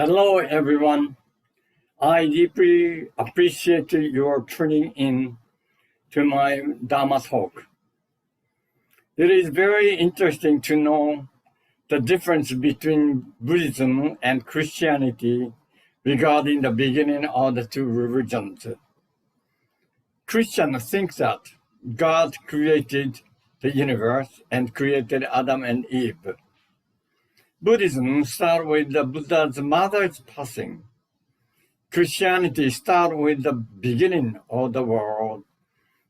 Hello, everyone. I deeply appreciate your tuning in to my Dharma talk. It is very interesting to know the difference between Buddhism and Christianity regarding the beginning of the two religions. Christians think that God created the universe and created Adam and Eve. Buddhism starts with the Buddha's mother's passing. Christianity starts with the beginning of the world.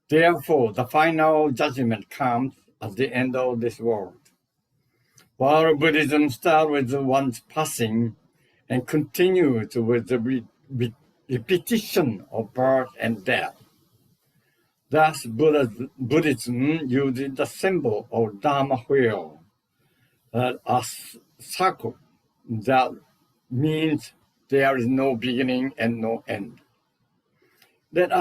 Therefore, the final judgment comes at the end of this world. While Buddhism starts with one's passing and continues with the repetition of birth and death. Thus, Buddhism uses the symbol of Dharma wheel, a circle that means there is no beginning and no end. Let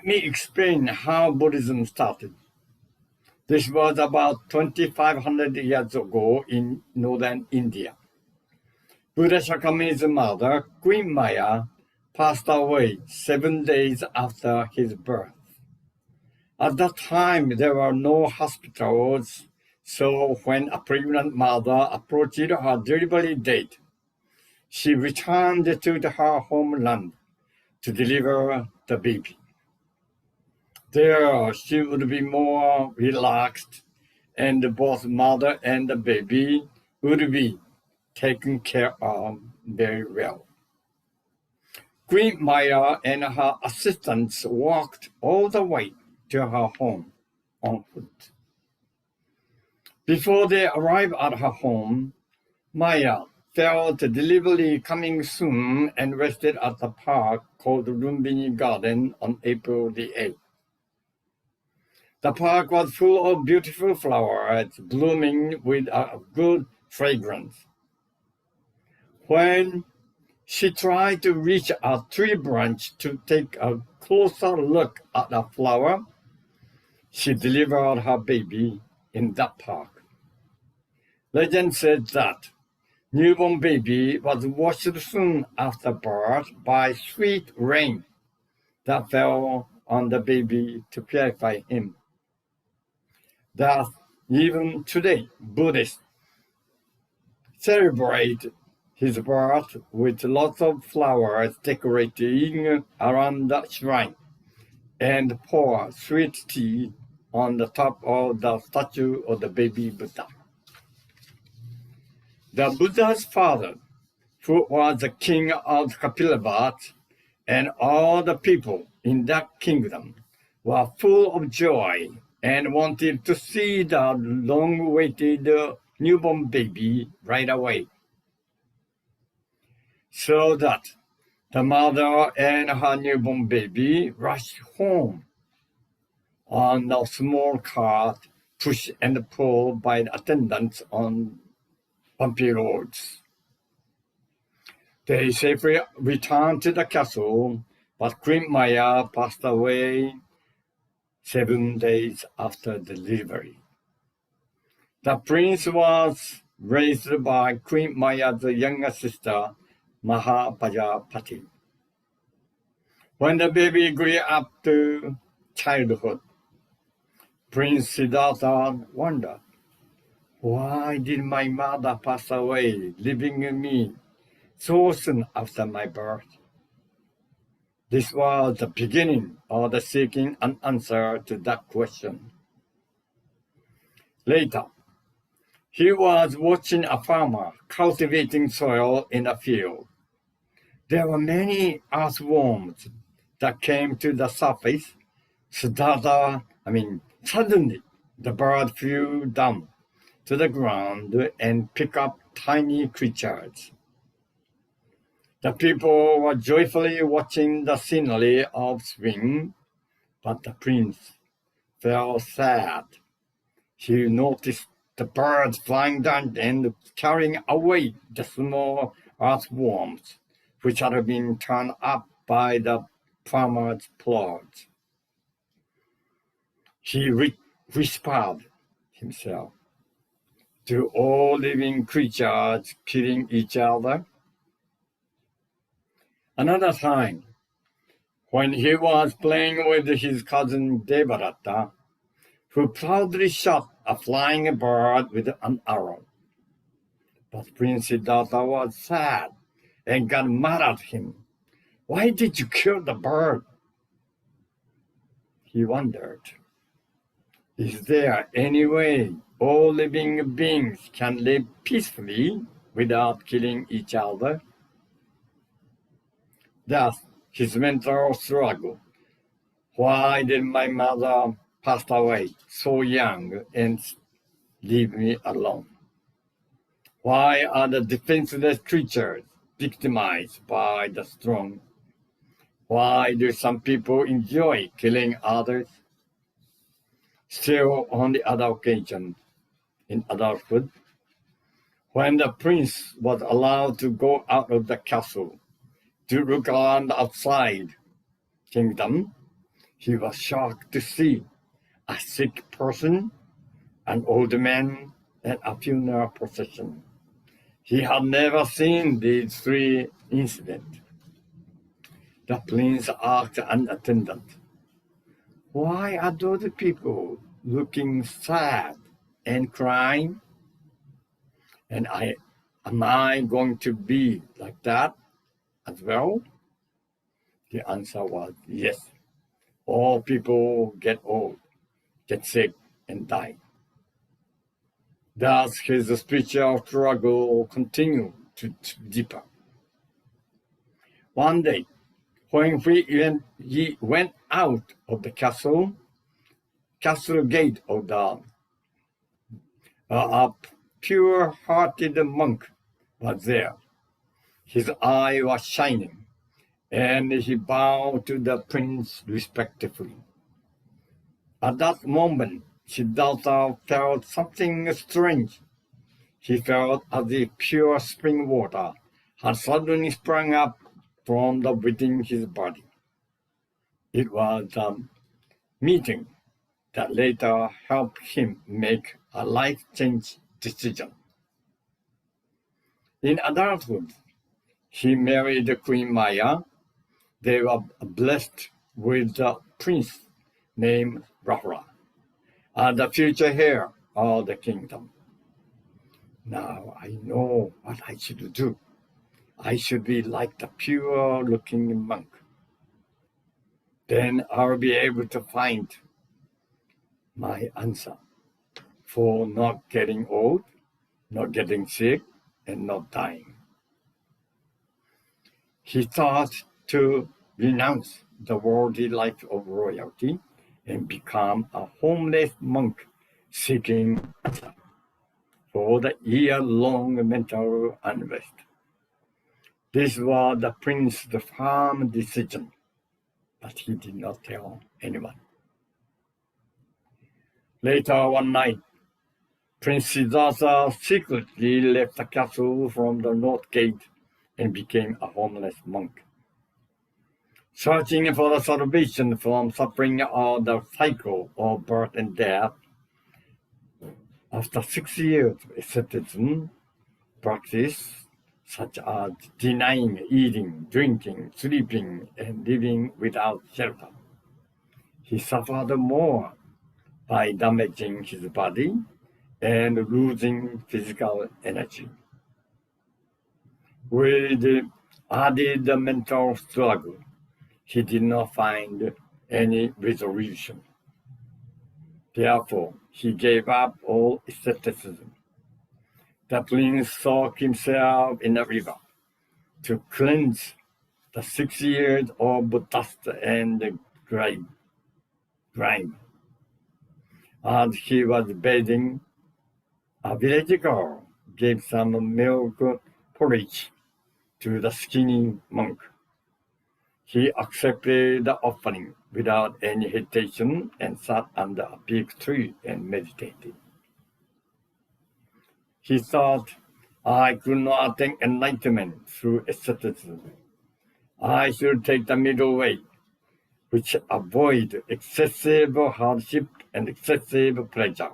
me explain how Buddhism started. This was about 2,500 years ago in northern India. Buddha Shakyamuni's mother, Queen Maya, passed away 7 days after his birth. At that time, there were no hospitals, so when a pregnant mother approached her delivery date, she returned to her homeland to deliver the baby. There, she would be more relaxed, and both mother and the baby would be taken care of very well. Queen Maya and her assistants walked all the way to her home on foot. Before they arrived at her home, Maya felt the delivery coming soon and rested at the park called Lumbini Garden on April the 8th. The park was full of beautiful flowers blooming with a good fragrance. When she tried to reach a tree branch to take a closer look at the flower, she delivered her baby in that park. Legend says that newborn baby was washed soon after birth by sweet rain that fell on the baby to purify him. Thus, even today, Buddhists celebrate his birth with lots of flowers decorating around the shrine and pour sweet tea on the top of the statue of the baby Buddha. The Buddha's father, who was the king of Kapilavatt, and all the people in that kingdom were full of joy and wanted to see the long-awaited newborn baby right away. So that the mother and her newborn baby rushed home on a small cart pushed and pulled by the attendants on bumpy roads. They safely returned to the castle, but Queen Maya passed away 7 days after delivery. The prince was raised by Queen Maya's younger sister, Mahapajapati. When the baby grew up to childhood, Prince Siddhartha wondered, why did my mother pass away, leaving me so soon after my birth? This was the beginning of the seeking an answer to that question. Later, he was watching a farmer cultivating soil in a field. There were many earthworms that came to the surface. Suddenly, the bird flew down to the ground and picked up tiny creatures. The people were joyfully watching the scenery of spring, but the prince felt sad. He noticed the birds flying down and carrying away the small earthworms, which had been turned up by the farmer's plods. He whispered himself, Do all living creatures killing each other? Another time, when he was playing with his cousin Devarata, who proudly shot a flying bird with an arrow. But Prince Siddhartha was sad and got mad at him. Why did you kill the bird? He wondered, is there any way all living beings can live peacefully without killing each other? Thus, his mental struggle. Why did my mother pass away so young and leave me alone? Why are the defenseless creatures victimized by the strong? Why do some people enjoy killing others? Still, on the other occasion, in adulthood, when the prince was allowed to go out of the castle to look around the outside kingdom, he was shocked to see a sick person, an old man, and a funeral procession. He had never seen these three incidents. The prince asked an attendant, why are those people looking sad and crying? And am I going to be like that as well? The answer was yes. All people get old, get sick, and die. Thus his spiritual struggle continued to deepen. One day, when he went out of the castle gate of the a pure-hearted monk was there. His eye was shining, and he bowed to the prince respectfully. At that moment, Siddhartha felt something strange. He felt as if pure spring water had suddenly sprung up from within his body. It was a meeting that later helped him make a life-change decision. In adulthood, he married Queen Maya. They were blessed with a prince named Rahula, the future heir of the kingdom. Now I know what I should do. I should be like the pure-looking monk. Then I'll be able to find my answer for not getting old, not getting sick, and not dying. He thought to renounce the worldly life of royalty and become a homeless monk seeking answer for the year-long mental unrest. This was the prince's firm decision, but he did not tell anyone. Later one night, Prince Siddhartha secretly left the castle from the north gate and became a homeless monk. Searching for the salvation from suffering of the cycle of birth and death, after 6 years of asceticism practice, such as denying eating, drinking, sleeping, and living without shelter, he suffered more by damaging his body and losing physical energy. With added mental struggle, he did not find any resolution. Therefore, he gave up all asceticism. The prince soaked himself in a river to cleanse the 6 years of dust and grime. As he was bathing, a village girl gave some milk porridge to the skinny monk. He accepted the offering without any hesitation and sat under a big tree and meditated. He thought, I could not attain enlightenment through asceticism. I should take the middle way, which avoids excessive hardship and excessive pleasure.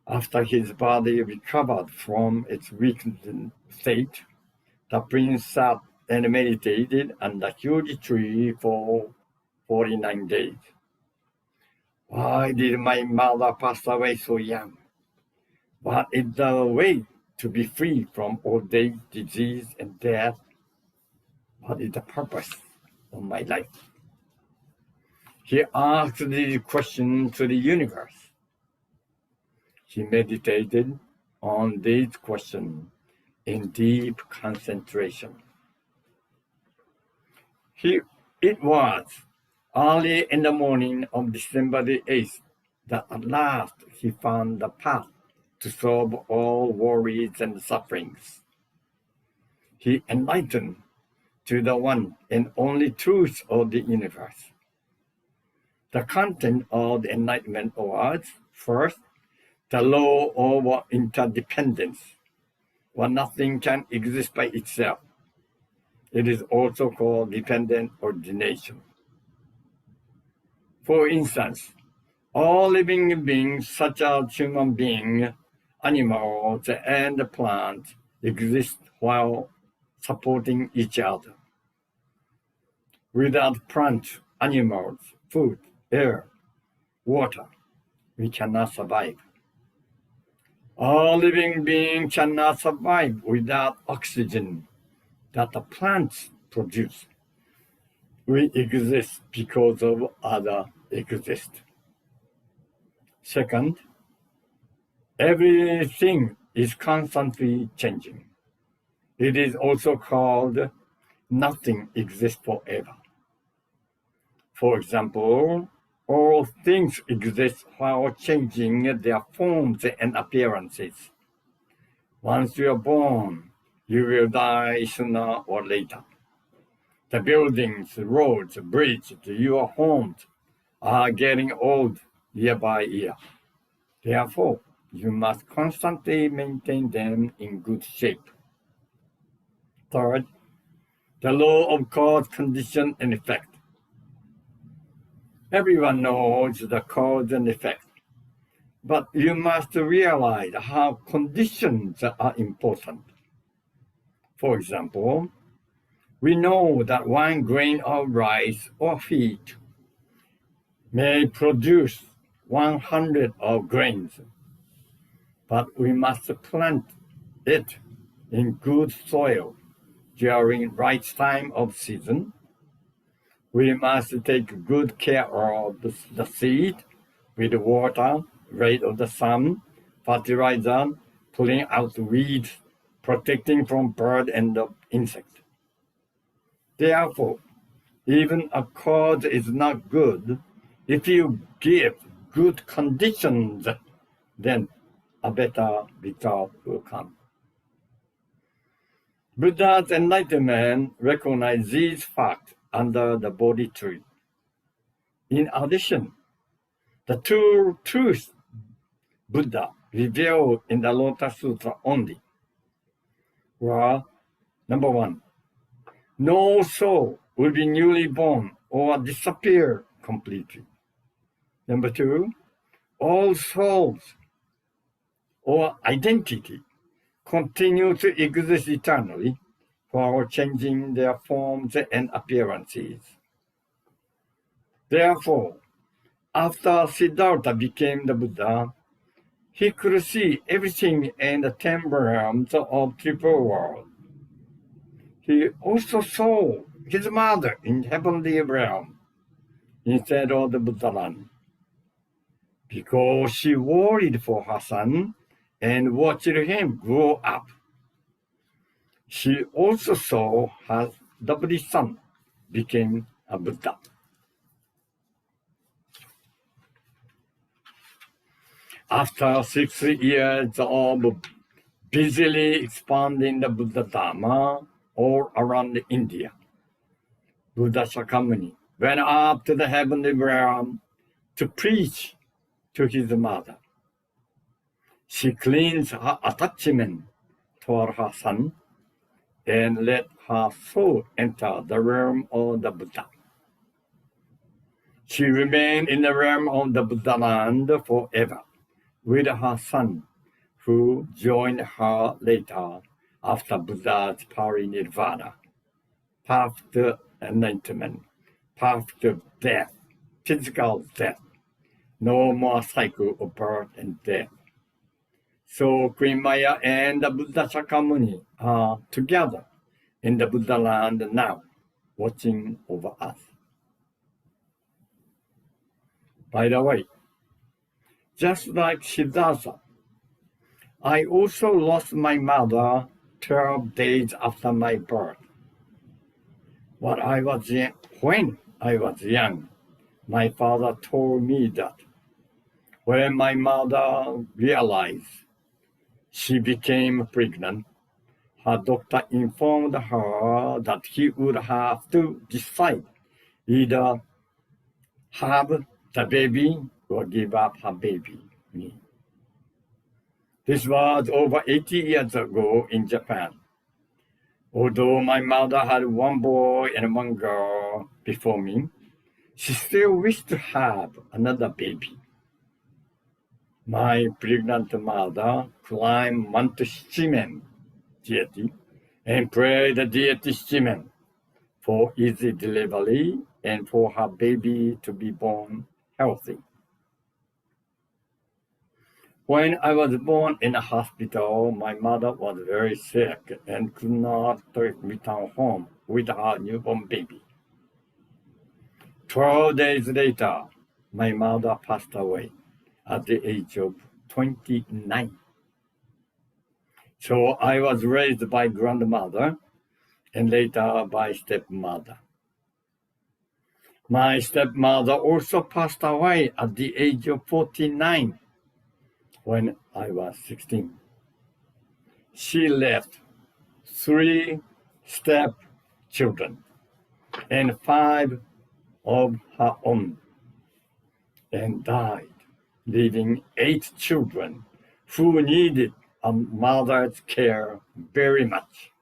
After his body recovered from its weakened state, the prince sat and meditated under a huge tree for 49 days. Why did my mother pass away so young? What is the way to be free from old age, disease, and death? What is the purpose of my life? He asked these questions to the universe. He meditated on these questions in deep concentration. It was early in the morning of December the 8th that at last he found the path to solve all worries and sufferings. He enlightened to the one and only truth of the universe. The content of the enlightenment was, first, the law of interdependence, where nothing can exist by itself. It is also called dependent origination. For instance, all living beings such as human beings, animals, and plants exist while supporting each other. Without plants, animals, food, air, water, we cannot survive. All living beings cannot survive without oxygen that the plants produce. We exist because of others exist. Second, everything is constantly changing. It is also called nothing exists forever. For example, all things exist while changing their forms and appearances. Once you are born, you will die sooner or later. The buildings, roads, bridges, your homes are getting old year by year. Therefore, you must constantly maintain them in good shape. Third, the law of cause, condition, and effect. Everyone knows the cause and effect, but you must realize how conditions are important. For example, we know that 1 grain of rice or wheat may produce 100 of grains, but we must plant it in good soil during right time of season. We must take good care of the seed with water, rays of the sun, fertilizer, pulling out weeds, protecting from bird and insect. Therefore, even a cause is not good. If you give good conditions, then a better result will come. Buddha's enlightenment recognized these facts under the Bodhi tree. In addition, the two truths Buddha revealed in the Lotus Sutra only were, number 1, no soul will be newly born or disappear completely. Number 2, all souls or identity continue to exist eternally while changing their forms and appearances. Therefore, after Siddhartha became the Buddha, he could see everything in the 10 realms of triple world. He also saw his mother in heavenly realm instead of the Buddha land, because she worried for her son and watched him grow up. She also saw her lovely son became a Buddha. After 6 years of busily expanding the Buddha Dharma all around India, Buddha Shakyamuni went up to the heavenly realm to preach to his mother. She cleansed her attachment toward her son and let her soul enter the realm of the Buddha. She remained in the realm of the Buddha land forever, with her son, who joined her later after Buddha's parinirvana. Perfect enlightenment, perfect death, physical death, no more cycle of birth and death. So Queen Maya and the Buddha Shakyamuni are together in the Buddha land now, watching over us. By the way, just like Siddhartha, I also lost my mother 12 days after my birth. When I was young, my father told me that when my mother realized she became pregnant, her doctor informed her that he would have to decide either have the baby or give up her baby, me. This was over 80 years ago in Japan. Although my mother had one boy and one girl before me, she still wished to have another baby. My pregnant mother climbed Mount Shimen deity and prayed the deity Shimen for easy delivery and for her baby to be born healthy. When I was born in a hospital, my mother was very sick and could not return home with her newborn baby. 12 days later, my mother passed away at the age of 29. So I was raised by grandmother and later by stepmother. My stepmother also passed away at the age of 49 when I was 16. She left 3 stepchildren and 5 of her own and died, leaving 8 children who needed a mother's care very much.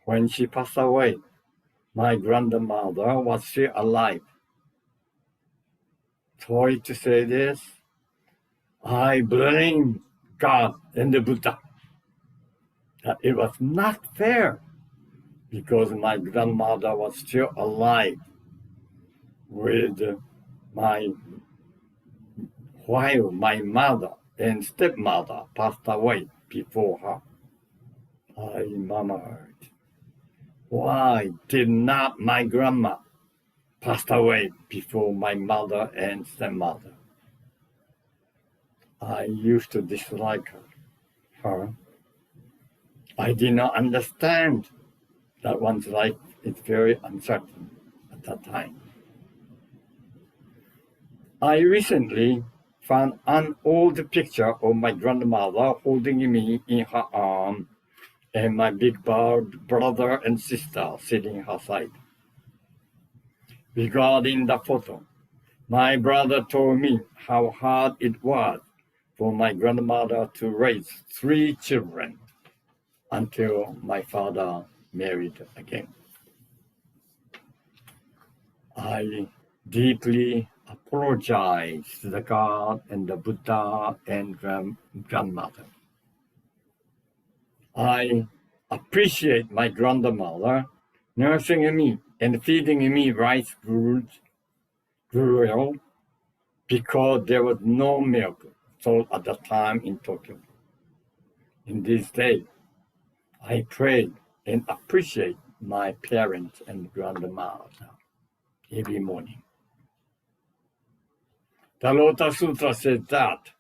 When she passed away, my grandmother was still alive. Sorry to say this, I blame God and the Buddha that it was not fair because my grandmother was still alive while my mother and stepmother passed away before her. I murmured, why did not my grandma pass away before my mother and stepmother? I used to dislike her. I did not understand that one's life is very uncertain at that time. I recently found an old picture of my grandmother holding me in her arm and my big brother and sister sitting her side. Regarding the photo, my brother told me how hard it was for my grandmother to raise 3 children until my father married again. I deeply apologize to the God and the Buddha and grandmother. I appreciate my grandmother nursing me and feeding me rice gruel because there was no milk sold at the time in Tokyo. In this day, I pray and appreciate my parents and grandmother every morning. The Lotus Sutra says that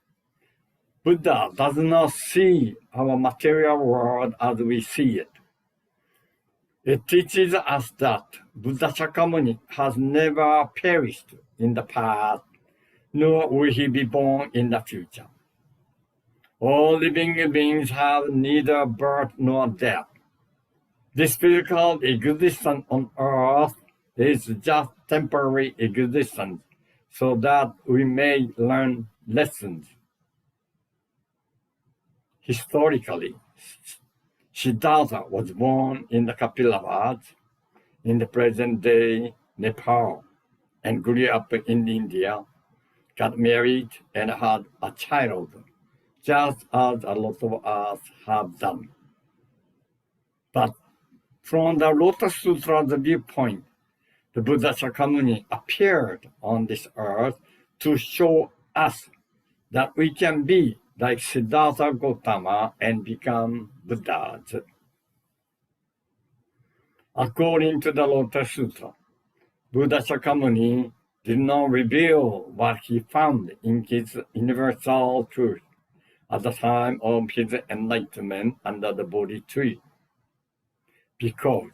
Buddha does not see our material world as we see it. It teaches us that Buddha Shakyamuni has never perished in the past, nor will he be born in the future. All living beings have neither birth nor death. This physical existence on earth is just temporary existence, so that we may learn lessons. Historically, Siddhartha was born in the Kapilavas in the present-day Nepal and grew up in India got married, and had a child, just as a lot of us have done. But from the Lotus Sutra's viewpoint, the Buddha Shakyamuni appeared on this earth to show us that we can be like Siddhartha Gautama and become Buddhas. According to the Lotus Sutra, Buddha Shakyamuni did not reveal what he found in his universal truth at the time of his enlightenment under the Bodhi tree, because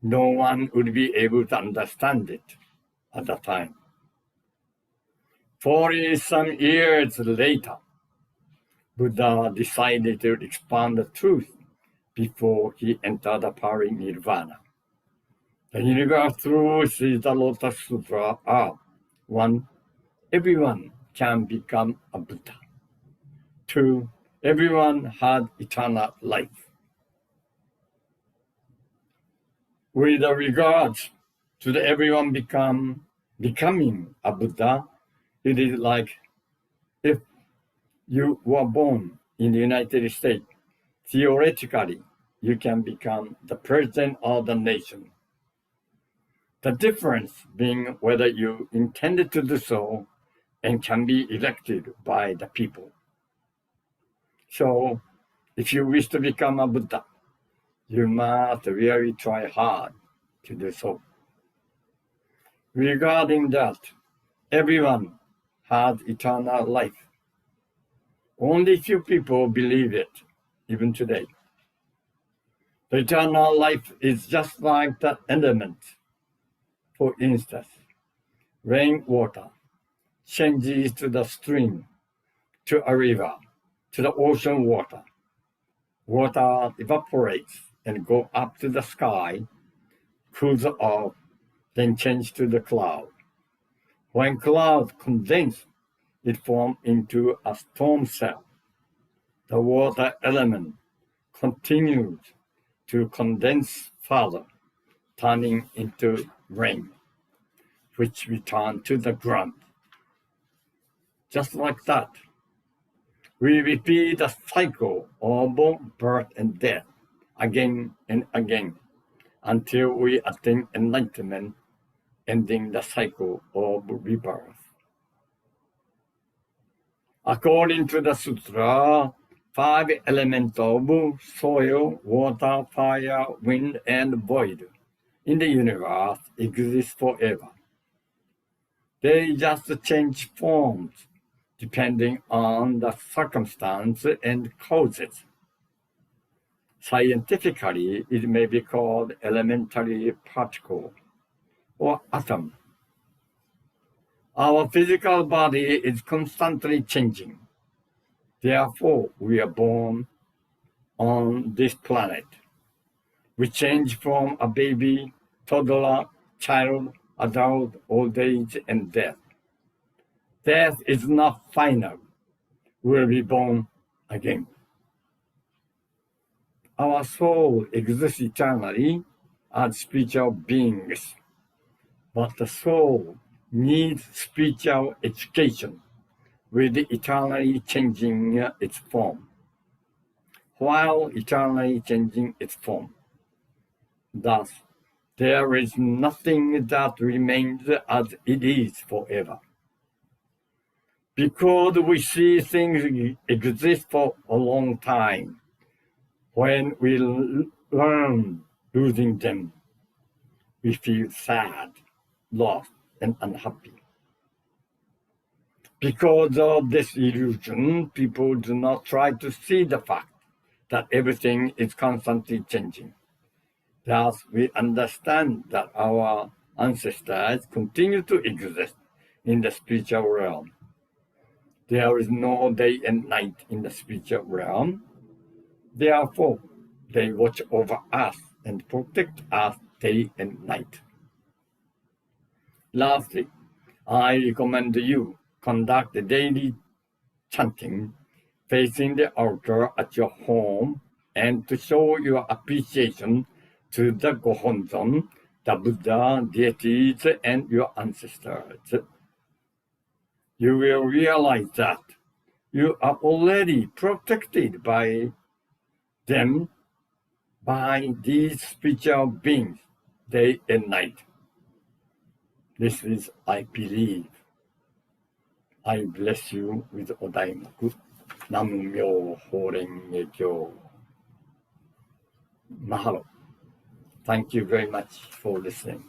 no one would be able to understand it at the time. 40-some years later, Buddha decided to expand the truth before he entered the parinirvana. The universe truths in the Lotus Sutra are: 1. Everyone can become a Buddha. 2. Everyone had eternal life. With regards to the everyone becoming a Buddha, it is like if you were born in the United States, theoretically, you can become the president of the nation. The difference being whether you intended to do so and can be elected by the people. So, if you wish to become a Buddha, you must really try hard to do so. Regarding that, everyone has eternal life. Only few people believe it, even today. The eternal life is just like the elements. For instance, rainwater changes to the stream, to a river, to the ocean water. Water evaporates and goes up to the sky, cools off, then changes to the cloud. When clouds condense, it forms into a storm cell. The water element continues to condense further, turning into rain, which returns to the ground. Just like that, we repeat the cycle of birth and death again and again until we attain enlightenment, ending the cycle of rebirth. According to the Sutra, 5 elements of soil, water, fire, wind, and void in the universe exist forever. They just change forms depending on the circumstance and causes. Scientifically, it may be called elementary particle or atom. Our physical body is constantly changing. Therefore, we are born on this planet. We change from a baby, toddler, child, adult, old age, and death. Death is not final. We will be born again. Our soul exists eternally as spiritual beings, but the soul needs spiritual education with eternally changing its form, while eternally changing its form. Thus, there is nothing that remains as it is forever. Because we see things exist for a long time, when we learn losing them, we feel sad, lost, and unhappy. Because of this illusion, people do not try to see the fact that everything is constantly changing. Thus, we understand that our ancestors continue to exist in the spiritual realm. There is no day and night in the spiritual realm. Therefore, they watch over us and protect us day and night. Lastly, I recommend you conduct the daily chanting facing the altar at your home and to show your appreciation to the Gohonzon, the Buddha, deities, and your ancestors. you will realize that you are already protected by them, by these spiritual beings, day and night. This is, I believe. I bless you with Odaimaku. Nam Myo Horenge Kyo. Mahalo. Thank you very much for listening.